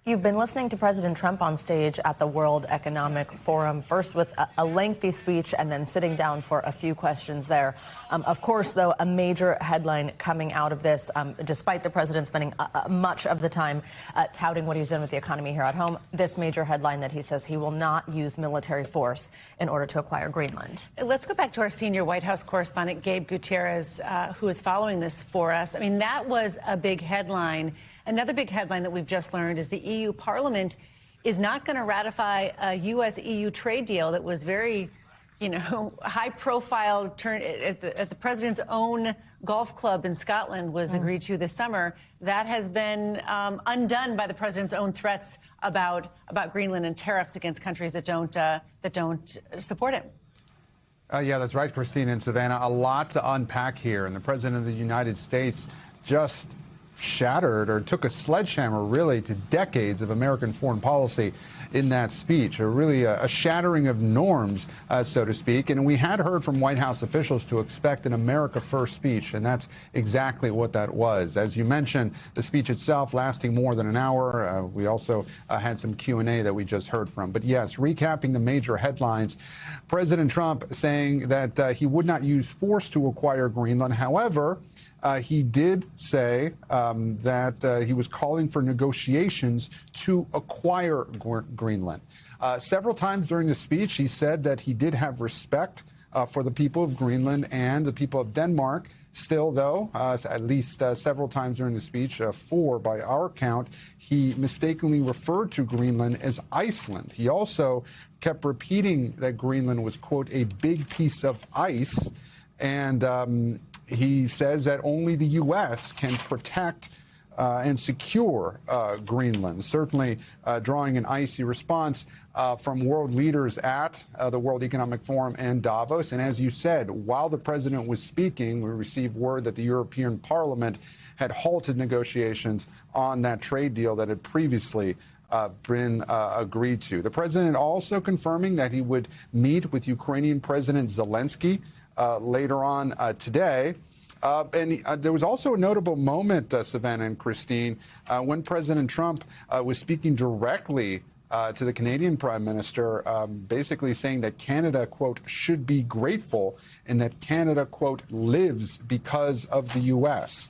You've been listening to President Trump on stage at the World Economic Forum, first with a lengthy speech and then sitting down for a few questions there. Of course, though, a major headline coming out of this, despite the president spending much of the time touting what he's done with the economy here at home, this major headline that he says he will not use military force in order to acquire Greenland. Let's go back to our senior White House correspondent, Gabe Gutierrez, who is following this for us. I mean, that was a big headline. Another big headline that we've just learned is the EU Parliament is not going to ratify a U.S.-EU trade deal that was very, high-profile turn at the president's own golf club in Scotland was agreed to this summer. That has been undone by the president's own threats about Greenland and tariffs against countries that don't support him. Yeah, that's right, Christine and Savannah. A lot to unpack here, and the president of the United States just shattered or took a sledgehammer really to decades of American foreign policy in that speech, a shattering of norms, so to speak. And we had heard from White House officials to expect an America First speech, and that's exactly what that was. As you mentioned, the speech itself lasting more than an hour. We also had some Q&A that we just heard from. But yes, recapping the major headlines, President Trump saying that he would not use force to acquire Greenland. However, he did say that he was calling for negotiations to acquire Greenland. Several times during the speech, he said that he did have respect for the people of Greenland and the people of Denmark. Still, though, at least several times during the speech, 4 by our count, he mistakenly referred to Greenland as Iceland. He also kept repeating that Greenland was, quote, a big piece of ice. And he says that only the U.S. can protect and secure Greenland, certainly drawing an icy response from world leaders at the World Economic Forum and Davos. And as you said, while the president was speaking, we received word that the European Parliament had halted negotiations on that trade deal that had previously been agreed to. The president also confirming that he would meet with Ukrainian President Zelensky later on today. And there was also a notable moment, Savannah and Christine, when President Trump was speaking directly to the Canadian Prime Minister, basically saying that Canada, quote, should be grateful and that Canada, quote, lives because of the U.S.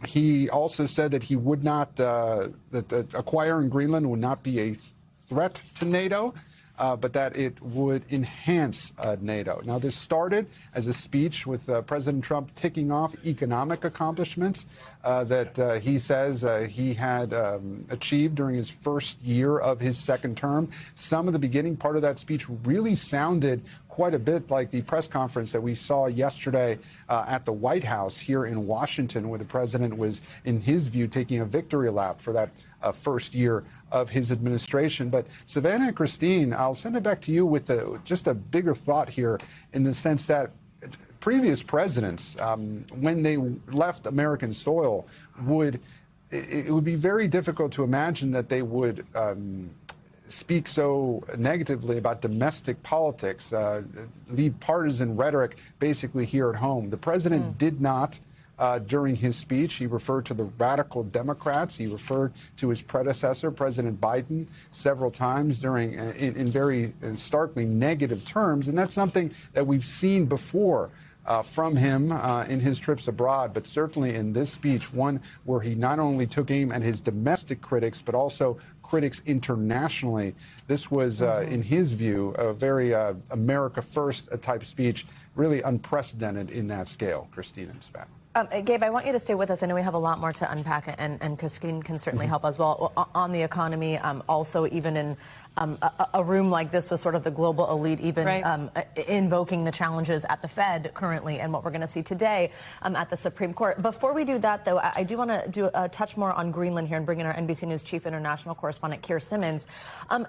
He also said that he would not, that acquiring Greenland would not be a threat to NATO, but that it would enhance NATO. Now, this started as a speech with President Trump ticking off economic accomplishments that he says he had achieved during his first year of his second term. Some of the beginning part of that speech really sounded quite a bit like the press conference that we saw yesterday at the White House here in Washington, where the president was, in his view, taking a victory lap for that first year of his administration. But Savannah and Christine, I'll send it back to you with just a bigger thought here, in the sense that previous presidents, when they left American soil, it would be very difficult to imagine that they would speak so negatively about domestic politics, leave partisan rhetoric basically here at home. The president did not. During his speech, he referred to the radical Democrats. He referred to his predecessor, President Biden, several times during in very starkly negative terms. And that's something that we've seen before from him in his trips abroad, but certainly in this speech, one where he not only took aim at his domestic critics, but also critics internationally. This was, in his view, a very America First type speech, really unprecedented in that scale. Christine and Savannah. Gabe, I want you to stay with us. I know we have a lot more to unpack, and Christine can certainly help as well on the economy. Also, even in a room like this with sort of the global elite, even invoking the challenges at the Fed currently and what we're going to see today at the Supreme Court. Before we do that, though, I do want to do a touch more on Greenland here and bring in our NBC News chief international correspondent, Keir Simmons.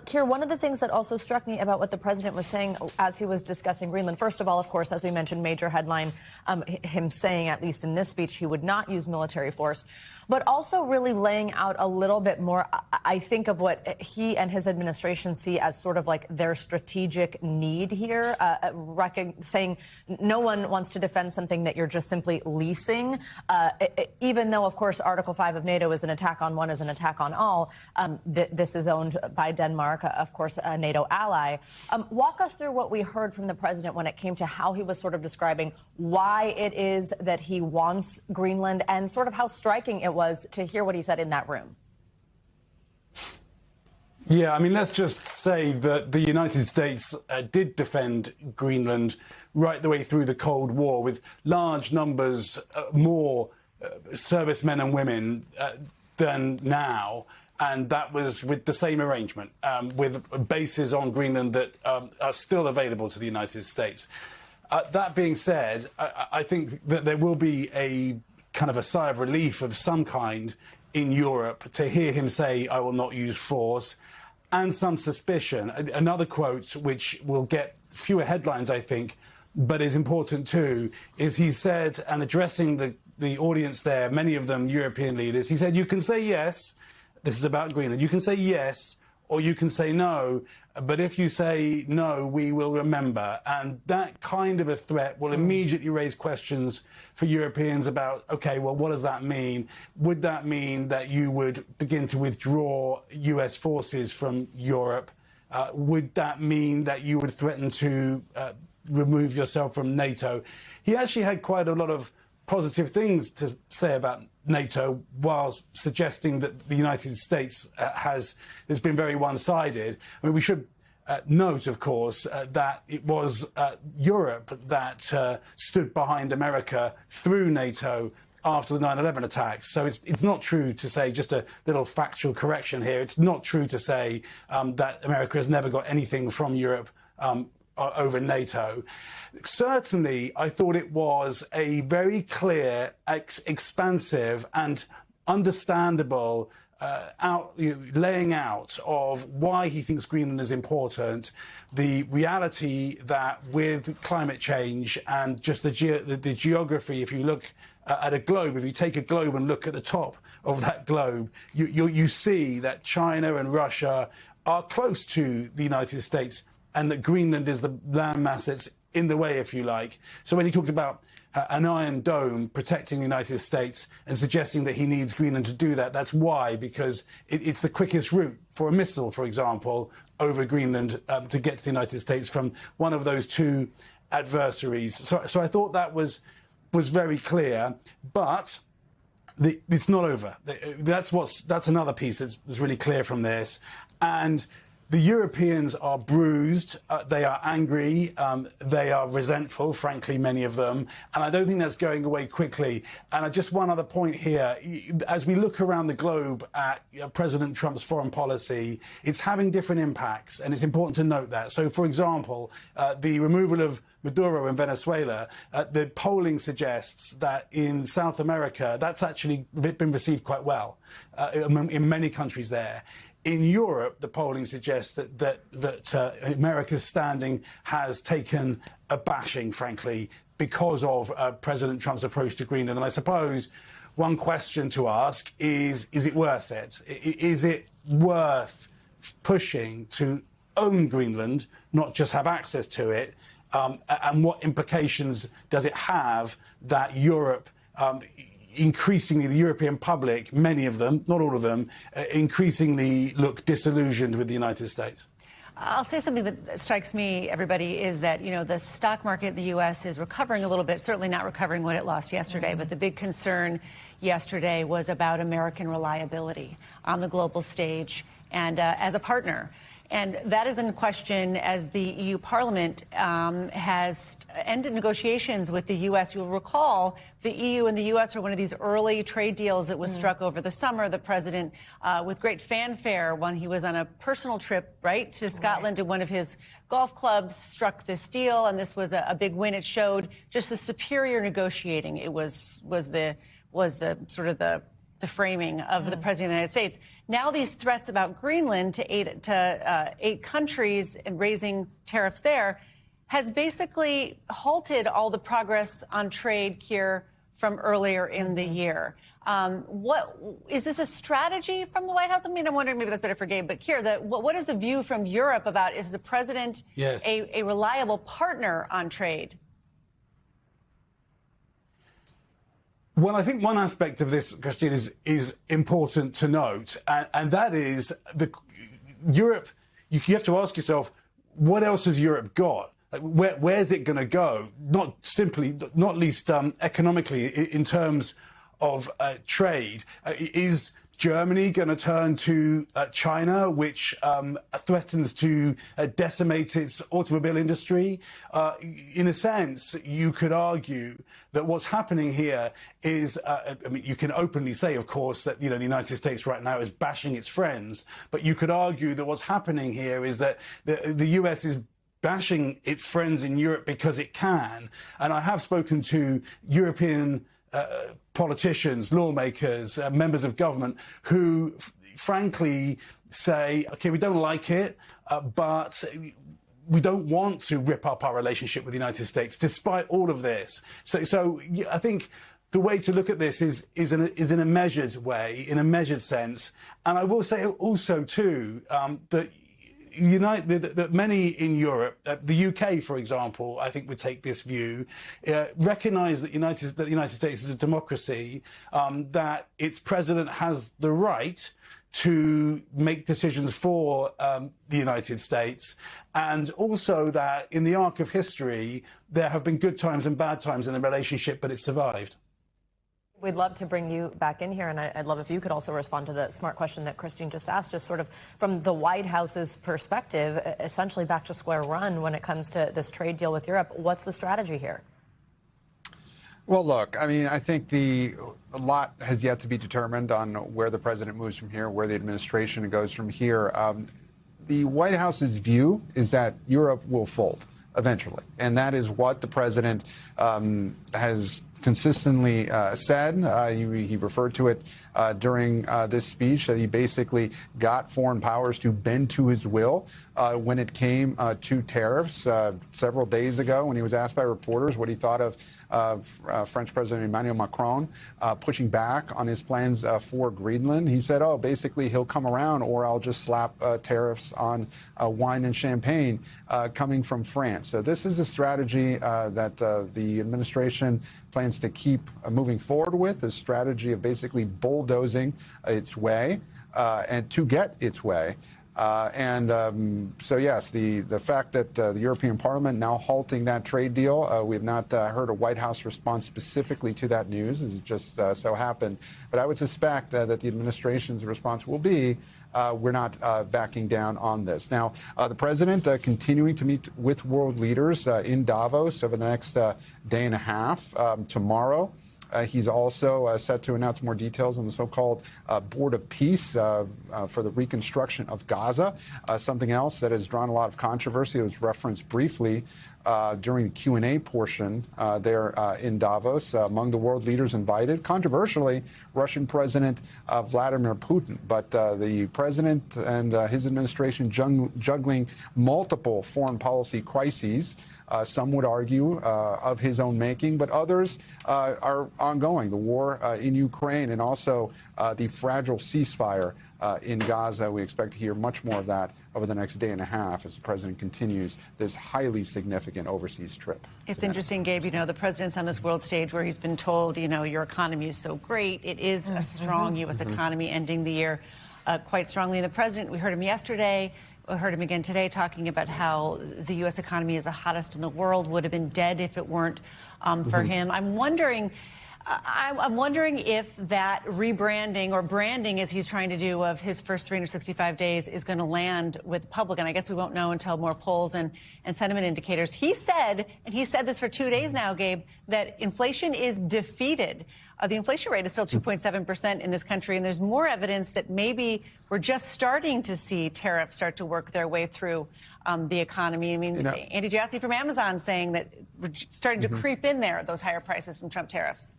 Keir, one of the things that also struck me about what the president was saying as he was discussing Greenland, first of all, of course, as we mentioned, major headline, him saying, at least in in this speech he would not use military force, but also really laying out a little bit more, I think, of what he and his administration see as sort of like their strategic need here, saying no one wants to defend something that you're just simply leasing, even though, of course, Article 5 of NATO is an attack on one is an attack on all. This is owned by Denmark, of course, a NATO ally. Walk us through what we heard from the president when it came to how he was sort of describing why it is that he wants Greenland, and sort of how striking it was to hear what he said in that room. Yeah, I mean, let's just say that the United States did defend Greenland right the way through the Cold War with large numbers more servicemen and women than now. And that was with the same arrangement, with bases on Greenland that are still available to the United States. That being said, I think that there will be a kind of a sigh of relief of some kind in Europe to hear him say, I will not use force, and some suspicion. Another quote, which will get fewer headlines, I think, but is important too, is he said, and addressing the audience there, many of them European leaders, he said, you can say yes, this is about Greenland, you can say yes, or you can say no, but if you say no, we will remember. And that kind of a threat will immediately raise questions for Europeans about, okay, well, what does that mean? Would that mean that you would begin to withdraw US forces from Europe? Would that mean that you would threaten to remove yourself from NATO? He actually had quite a lot of positive things to say about NATO, whilst suggesting that the United States has been very one-sided. I mean, we should note, of course, that it was Europe that stood behind America through NATO after the 9/11 attacks. So it's not true to say, just a little factual correction here, it's not true to say that America has never got anything from Europe over NATO. Certainly, I thought it was a very clear, expansive and understandable laying out of why he thinks Greenland is important, the reality that with climate change and just the geography, if you look at a globe, if you take a globe and look at the top of that globe, you see that China and Russia are close to the United States, and that Greenland is the landmass that's in the way, if you like. So when he talked about an iron dome protecting the United States and suggesting that he needs Greenland to do that, that's why, because it's the quickest route for a missile, for example, over Greenland to get to the United States from one of those two adversaries. So I thought that was very clear, but it's not over. That's another piece that's really clear from this. And the Europeans are bruised, they are angry, they are resentful, frankly, many of them, and I don't think that's going away quickly. And just one other point here, as we look around the globe at President Trump's foreign policy, it's having different impacts, and it's important to note that. So, for example, the removal of Maduro in Venezuela, the polling suggests that in South America, that's actually been received quite well in many countries there. In Europe, the polling suggests that America's standing has taken a bashing, frankly, because of President Trump's approach to Greenland. And I suppose one question to ask is it worth it? Is it worth pushing to own Greenland, not just have access to it? And what implications does it have that Europe increasingly, the European public, many of them, not all of them, increasingly look disillusioned with the United States? I'll say something that strikes me, everybody, is that, the stock market in the U.S. is recovering a little bit, certainly not recovering what it lost yesterday, but the big concern yesterday was about American reliability on the global stage and as a partner. And that is in question as the EU Parliament has ended negotiations with the U.S. You'll recall the EU and the U.S. are one of these early trade deals that was struck over the summer. The president, with great fanfare, when he was on a personal trip, to Scotland to one of his golf clubs, struck this deal. And this was a big win. It showed just the superior negotiating. It was the sort of the framing of the president of the United States. Now these threats about Greenland to eight countries and raising tariffs there has basically halted all the progress on trade here from earlier in the year. What is this a strategy from the White House? I mean, I'm wondering, maybe that's better for Gabe, but Keir, what is the view from Europe about, is the president a reliable partner on trade? Well, I think one aspect of this, Christine, is important to note, and that is Europe. You have to ask yourself, what else has Europe got? Like, where's it going to go? Not least economically, in terms of trade. Is Germany going to turn to China, which threatens to decimate its automobile industry? In a sense, you could argue that what's happening here is, I mean, you can openly say, of course, that, the United States right now is bashing its friends, but you could argue that what's happening here is that the US is bashing its friends in Europe because it can. And I have spoken to European politicians, lawmakers, members of government who frankly say, OK, we don't like it, but we don't want to rip up our relationship with the United States, despite all of this. So I think the way to look at this is in a measured way, in a measured sense. And I will say also, too, that that many in Europe, the UK, for example, I think would take this view, recognise that the United States is a democracy, that its president has the right to make decisions for the United States, and also that in the arc of history, there have been good times and bad times in the relationship, but it survived. We'd love to bring you back in here, and I'd love if you could also respond to the smart question that Christine just asked, just sort of from the White House's perspective, essentially back to square one when it comes to this trade deal with Europe. What's the strategy here? Well, look, I mean, I think a lot has yet to be determined on where the president moves from here, where the administration goes from here. The White House's view is that Europe will fold eventually, and that is what the president has consistently said. He referred to it during this speech, that he basically got foreign powers to bend to his will when it came to tariffs. Several days ago, when he was asked by reporters what he thought of French President Emmanuel Macron pushing back on his plans for Greenland, he said, oh, basically he'll come around, or I'll just slap tariffs on wine and champagne coming from France. So this is a strategy that the administration plans to keep moving forward with, a strategy of basically bulldozing its way and to get its way. So, yes, the fact that the European Parliament now halting that trade deal, we have not heard a White House response specifically to that news, as it just so happened. But I would suspect that the administration's response will be, we're not backing down on this. Now, the president continuing to meet with world leaders in Davos over the next day and a half. Tomorrow, he's also set to announce more details on the so-called Board of Peace for the reconstruction of Gaza, something else that has drawn a lot of controversy. It was referenced briefly during the Q&A portion there in Davos. Among the world leaders invited, controversially, Russian President Vladimir Putin. But the president and his administration juggling multiple foreign policy crises, some would argue, of his own making, but others are ongoing. The war in Ukraine and also the fragile ceasefire in Gaza. We expect to hear much more of that over the next day and a half as the president continues this highly significant overseas trip. It's interesting, Gabe, the president's on this world stage where he's been told, your economy is so great. It is a strong U.S. economy ending the year quite strongly. And the president, we heard him yesterday, we heard him again today, talking about how the U.S. economy is the hottest in the world, would have been dead if it weren't for him. I'm wondering if that rebranding or branding, as he's trying to do, of his first 365 days is going to land with the public. And I guess we won't know until more polls and sentiment indicators. He said, and he said this for 2 days now, Gabe, that inflation is defeated. The inflation rate is still 2.7% in this country, and there's more evidence that maybe we're just starting to see tariffs start to work their way through the economy. I mean, Andy Jassy from Amazon saying that we're starting to creep in there, those higher prices from Trump tariffs.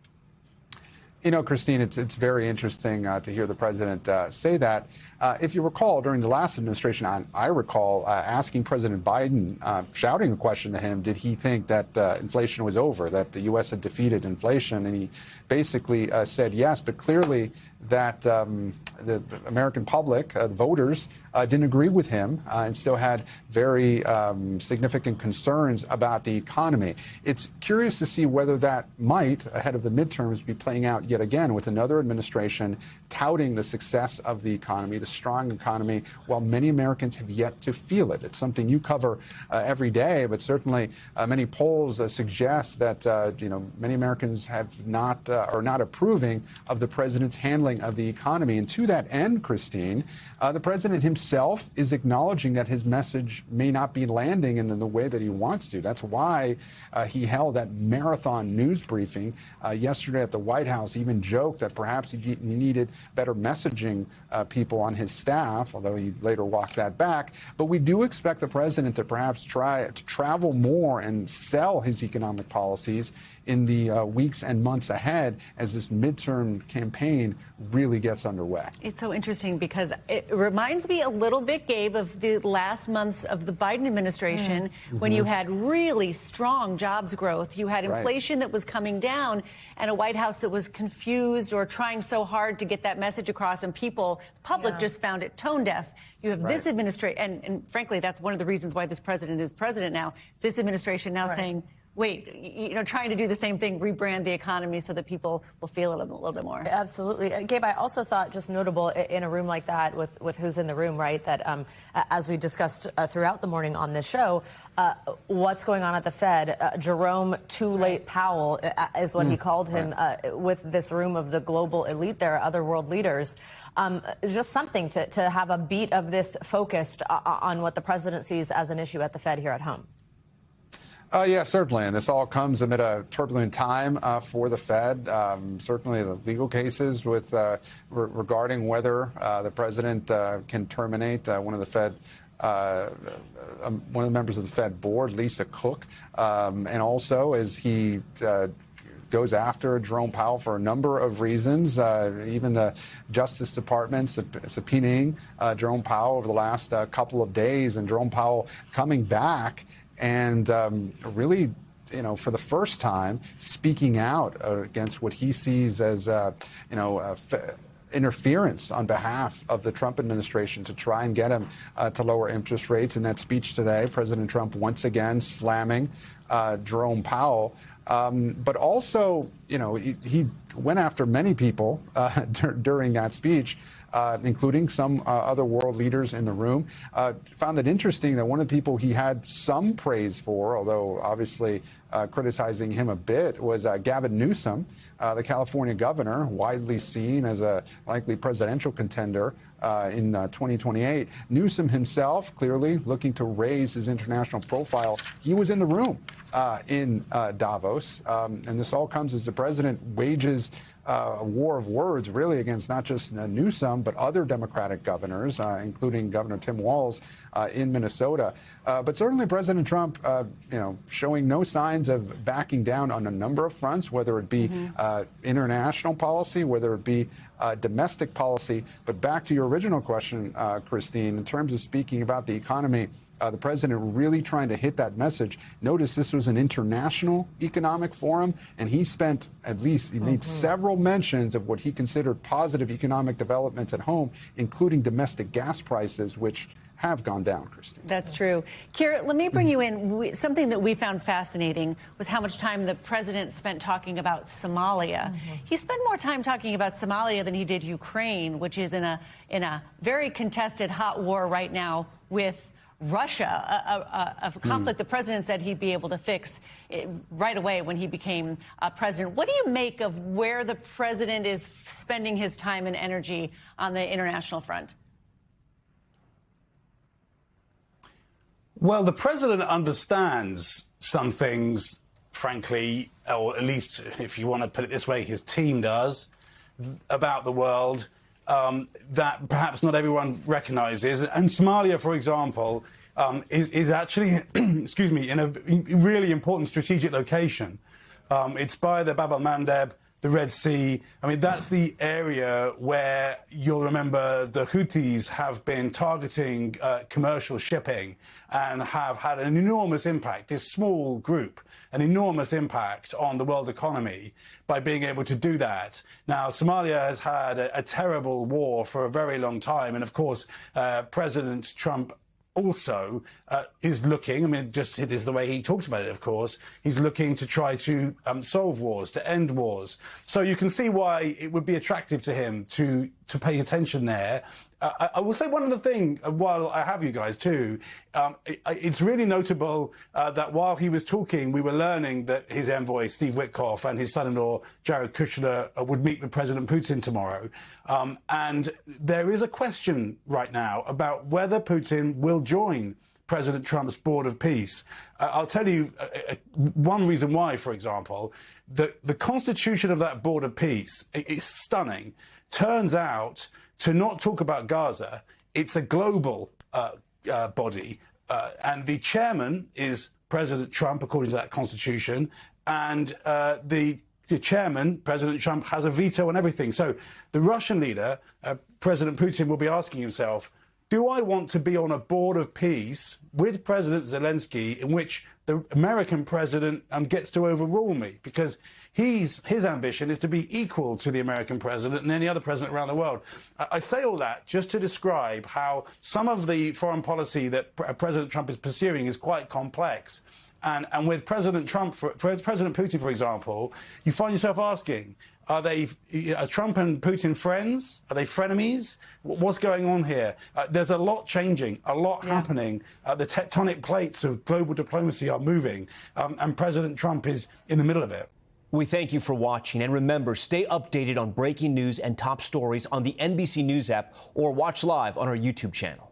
You know, Christine, it's very interesting to hear the president say that. If you recall, during the last administration, I recall asking President Biden, shouting a question to him, did he think that inflation was over, that the U.S. had defeated inflation? And he basically said yes, but clearly that the American public, the voters, didn't agree with him and still had very significant concerns about the economy. It's curious to see whether that might, ahead of the midterms, be playing out yet again with another administration touting the success of the economy, the strong economy, while many Americans have yet to feel it. It's something you cover every day, but certainly many polls suggest that many Americans have not are not approving of the president's handling of the economy. And to that end, Christine, the president himself is acknowledging that his message may not be landing in the way that he wants to. That's why he held that marathon news briefing yesterday at the White House. He even joked that perhaps he needed better messaging people on his staff, although he later walked that back. But we do expect the president to perhaps try to travel more and sell his economic policies in the weeks and months ahead as this midterm campaign really gets underway. It's so interesting because it reminds me a little bit, Gabe, of the last months of the Biden administration when you had really strong jobs growth. You had inflation that was coming down and a White House that was confused or trying so hard to get that message across, and public just found it tone deaf. You have this administration, and frankly, that's one of the reasons why this president is president now. This administration now saying, wait, trying to do the same thing, rebrand the economy so that people will feel it a little bit more. Absolutely. Gabe, I also thought just notable in a room like that with who's in the room, right, that as we discussed throughout the morning on this show, what's going on at the Fed, Jerome Too Late Powell is what he called him, with this room of the global elite there, other world leaders. Just something to have a beat of this focused on what the president sees as an issue at the Fed here at home. Yeah, certainly. And this all comes amid a turbulent time for the Fed. Certainly the legal cases with regarding whether the president can terminate one of the members of the Fed board, Lisa Cook, and also as he goes after Jerome Powell for a number of reasons. Even the Justice Department subpoenaing Jerome Powell over the last couple of days, and Jerome Powell coming back and really, for the first time, speaking out against what he sees as, interference on behalf of the Trump administration to try and get him to lower interest rates. In that speech today, President Trump once again slamming Jerome Powell. But also, he went after many people during that speech, including some other world leaders in the room. Found it interesting that one of the people he had some praise for, although obviously criticizing him a bit, was Gavin Newsom, the California governor, widely seen as a likely presidential contender in 2028. Newsom himself clearly looking to raise his international profile. He was in the room in Davos, and this all comes as the president wages a war of words, really, against not just Newsom, but other Democratic governors, including Governor Tim Walz in Minnesota. But certainly President Trump, showing no signs of backing down on a number of fronts, whether it be international policy, whether it be domestic policy. But back to your original question, Christine, in terms of speaking about the economy, the president really trying to hit that message. Notice this was an international economic forum, and he spent he made several mentions of what he considered positive economic developments at home, including domestic gas prices, which have gone down, Christine. That's true. Kira, let me bring you in. Something that we found fascinating was how much time the president spent talking about Somalia. He spent more time talking about Somalia than he did Ukraine, which is in a very contested hot war right now with Russia, a conflict the president said he'd be able to fix right away when he became president. What do you make of where the president is spending his time and energy on the international front? Well, the president understands some things, frankly, or at least, if you want to put it this way, his team does, about the world that perhaps not everyone recognizes. And Somalia, for example, is actually, excuse me, in a really important strategic location. It's by the Bab el-Mandeb the Red Sea. I mean, that's the area where you'll remember the Houthis have been targeting commercial shipping and have had an enormous impact, this small group, an enormous impact on the world economy by being able to do that. Now, Somalia has had a terrible war for a very long time. And of course, President Trump also is looking, I mean, just it is the way he talks about it, of course, he's looking to try to solve wars, to end wars. So you can see why it would be attractive to him to pay attention there. I will say one other thing while I have you guys too. It's really notable that while he was talking, we were learning that his envoy, Steve Witkoff, and his son-in-law, Jared Kushner, would meet with President Putin tomorrow. And there is a question right now about whether Putin will join President Trump's Board of Peace. I'll tell you one reason why, for example. The constitution of that Board of Peace is stunning. Turns out to not talk about Gaza. It's a global body. And the chairman is President Trump, according to that constitution. And the chairman, President Trump, has a veto on everything. So the Russian leader, President Putin, will be asking himself, do I want to be on a board of peace with President Zelensky in which the American president gets to overrule me? Because his ambition is to be equal to the American president and any other president around the world. I say all that just to describe how some of the foreign policy that President Trump is pursuing is quite complex. And with President Trump, for President Putin, for example, you find yourself asking, are Trump and Putin friends? Are they frenemies? What's going on here? There's a lot changing, a lot happening. The tectonic plates of global diplomacy are moving, and President Trump is in the middle of it. We thank you for watching. And remember, stay updated on breaking news and top stories on the NBC News app or watch live on our YouTube channel.